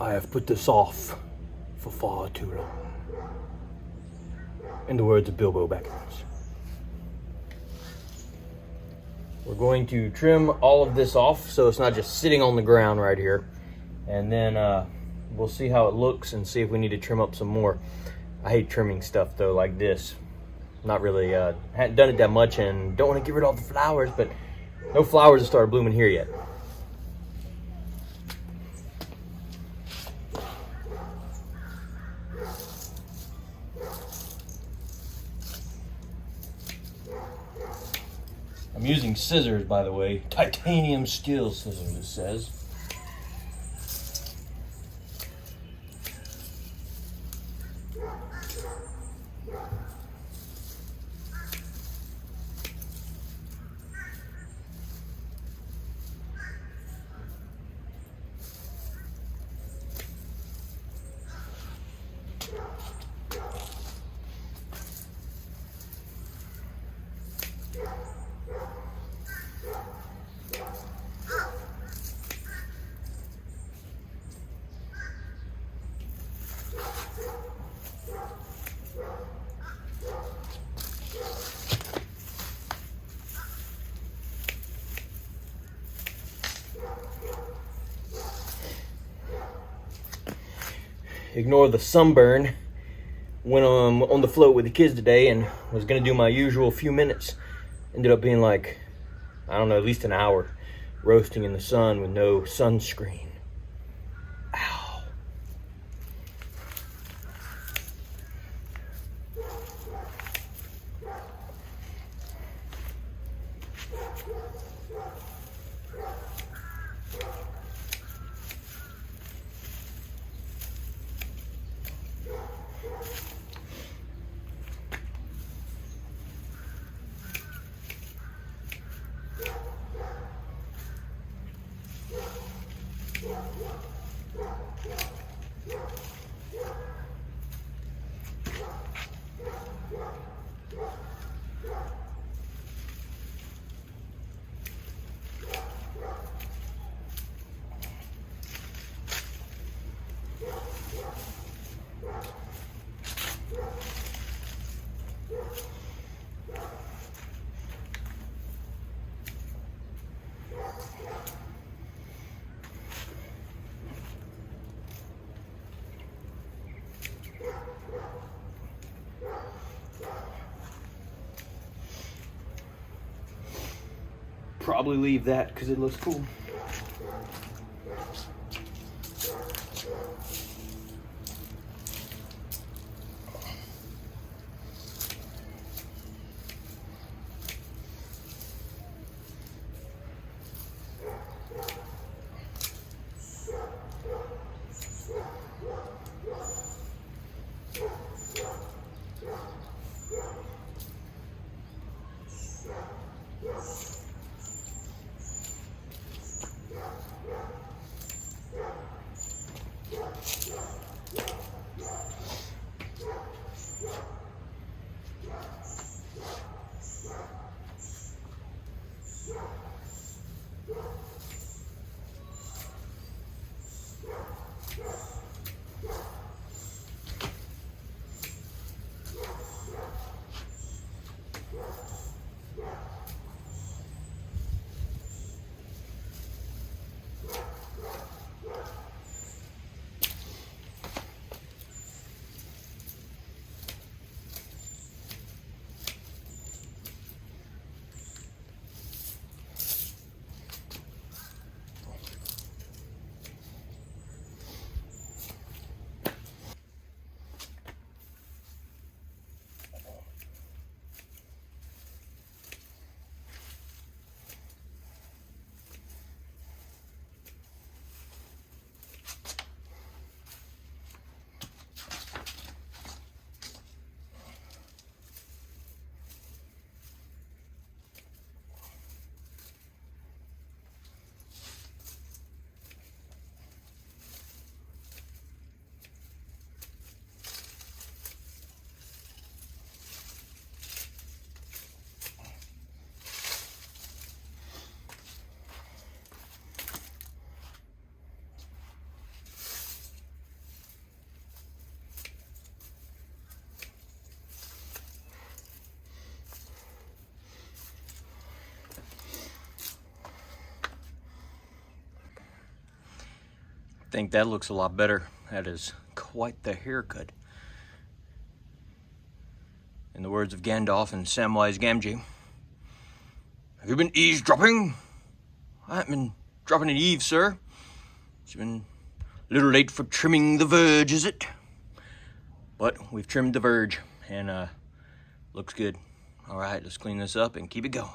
I have put this off for far too long. In the words of Bilbo Baggins. We're going to trim all of this off so it's not just sitting on the ground right here. And then we'll see how it looks and see if we need to trim up some more. I hate trimming stuff though, like this. Not really, hadn't done it that much and don't want to get rid of all the flowers, but no flowers have started blooming here yet. I'm using scissors, by the way. Titanium steel scissors, it says. Ignore the sunburn. Went on the float with the kids today and was gonna do my usual few minutes. Ended up being like, I don't know, at least an hour roasting in the sun with no sunscreen. Ow. Probably leave that because it looks cool. I think that looks a lot better. That is quite the haircut. In the words of Gandalf and Samwise Gamgee, have you been eavesdropping? I haven't been dropping an eave, sir. It's been a little late for trimming the verge, is it? But we've trimmed the verge, and looks good. All right, let's clean this up and keep it going.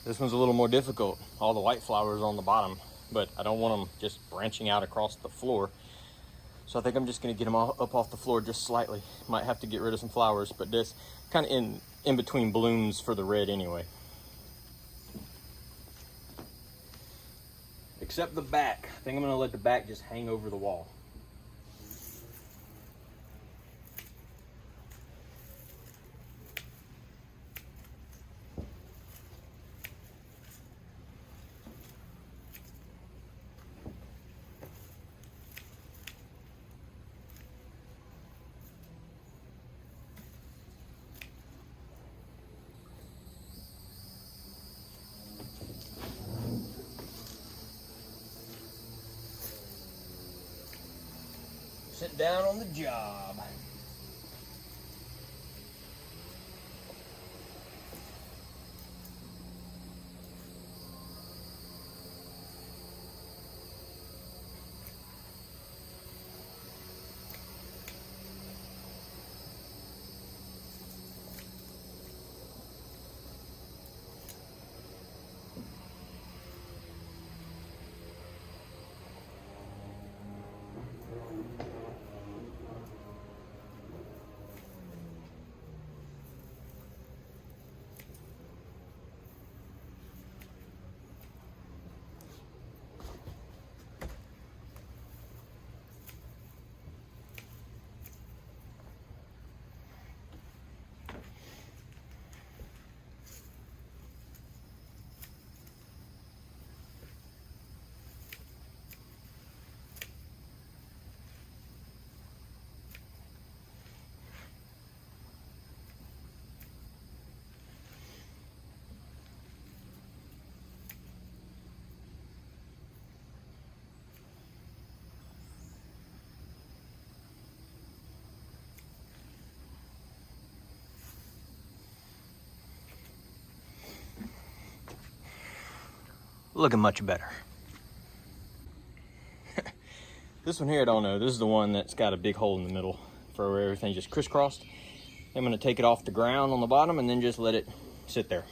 This one's a little more difficult. All the white flowers on the bottom, but I don't want them just branching out across the floor. So I think I'm just gonna get them all up off the floor just slightly. Might have to get rid of some flowers, but this kind of in between blooms for the red anyway. Except the back. I think I'm gonna let the back just hang over the wall. Sit down on the job. Looking much better. This one here, I don't know. This is the one that's got a big hole in the middle for where everything just crisscrossed. I'm gonna take it off the ground on the bottom and then just let it sit there.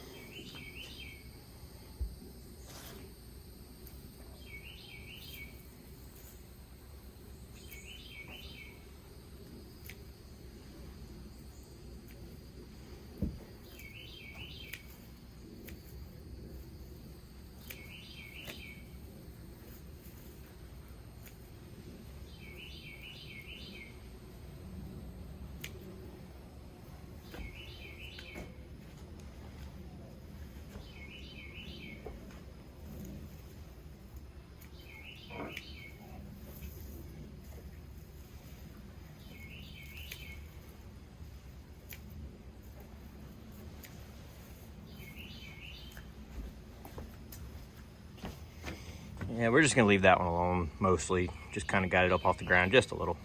Yeah, we're just gonna leave that one alone mostly. Just kind of got it up off the ground just a little.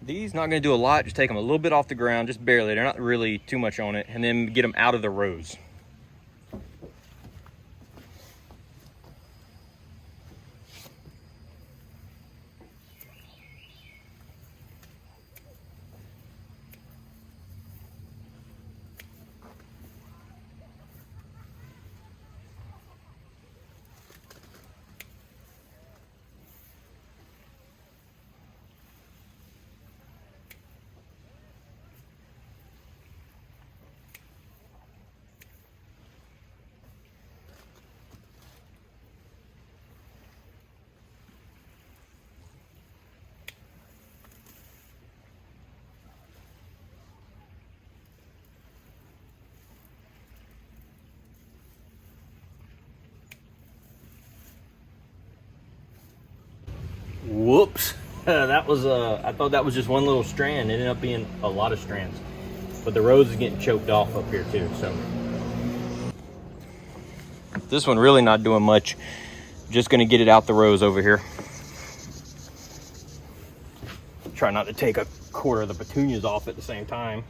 These not gonna do a lot, just take them a little bit off the ground, just barely. They're not really too much on it, and then get them out of the rows. Whoops. That was I thought that was just one little strand. It ended up being a lot of strands. But the rose is getting choked off up here too, so. This one really not doing much. Just gonna get it out the rows over here. Try not to take a quarter of the petunias off at the same time.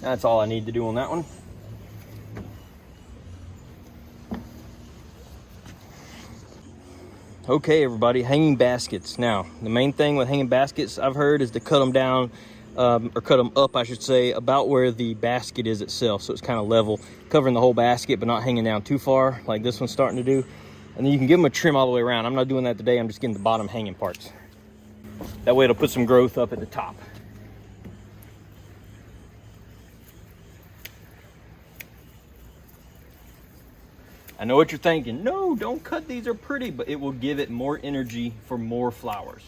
That's all I need to do on that one. Okay, everybody, hanging baskets. Now, the main thing with hanging baskets I've heard is to cut them down, or cut them up, I should say, about where the basket is itself. So it's kind of level, covering the whole basket, but not hanging down too far like this one's starting to do. And then you can give them a trim all the way around. I'm not doing that today. I'm just getting the bottom hanging parts. That way it'll put some growth up at the top. I know what you're thinking. No, don't cut these, are pretty, but it will give it more energy for more flowers.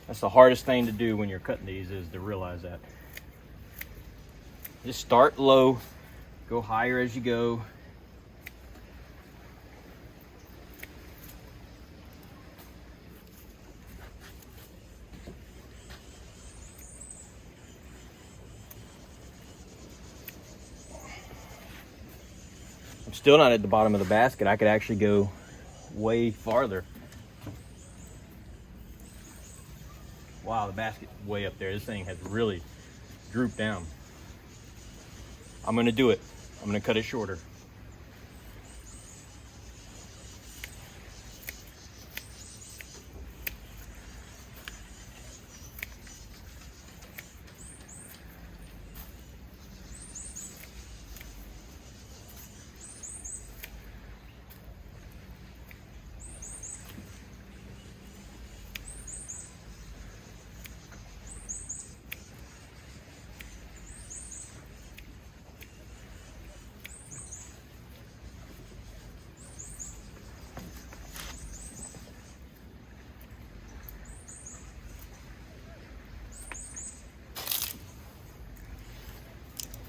That's the hardest thing to do when you're cutting these, is to realize that. Just start low, go higher as you go. I'm still not at the bottom of the basket. I could actually go way farther. Wow, the basket's way up there. This thing has really drooped down. I'm gonna do it. I'm gonna cut it shorter.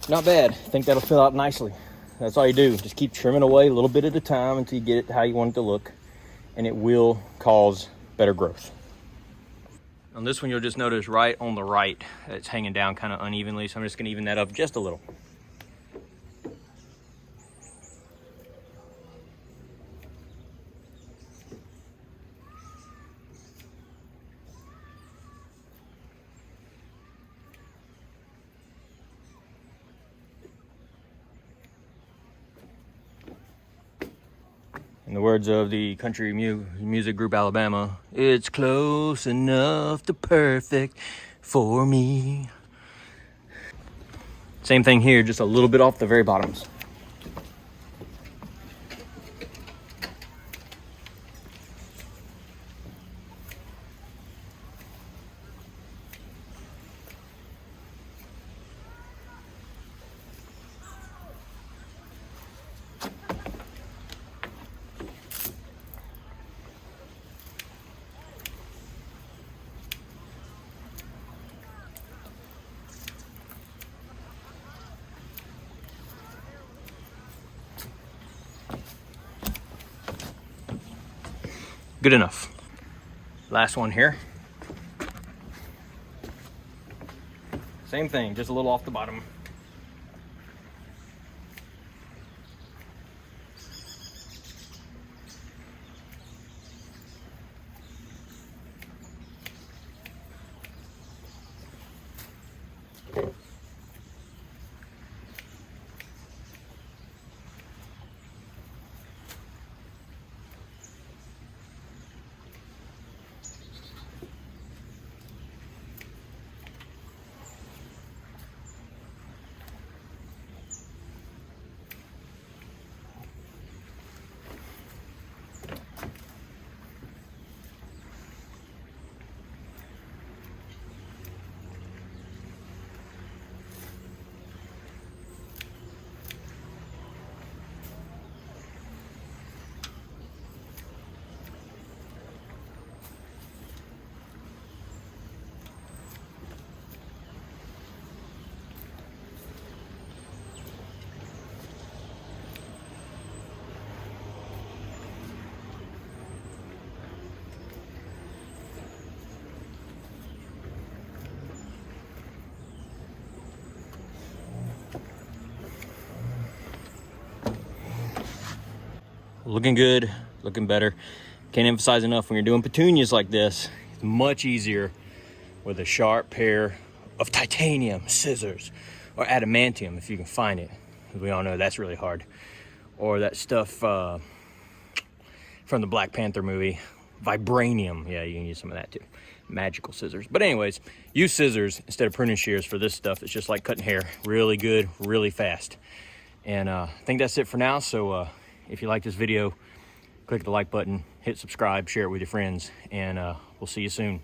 Not bad. I think that'll fill out nicely. That's all you do. Just keep trimming away a little bit at a time until you get it how you want it to look, and it will cause better growth. On this one, you'll just notice right on the right, it's hanging down kind of unevenly, so I'm just gonna even that up just a little. In the words of the country music group Alabama, it's close enough to perfect for me. Same thing here, just a little bit off the very bottoms. Good enough. Last one here. Same thing, just a little off the bottom. looking good, looking better. Can't emphasize enough, when you're doing petunias like this, it's much easier with a sharp pair of titanium scissors, or adamantium if you can find it. We all know that's really hard. Or that stuff from the Black Panther movie, vibranium. Yeah, you can use some of that too. Magical scissors. But anyways, use scissors instead of pruning shears for this stuff. It's just like cutting hair. Really good, really fast. And I think that's it for now. So if you like this video, click the like button, hit subscribe, share it with your friends, and we'll see you soon.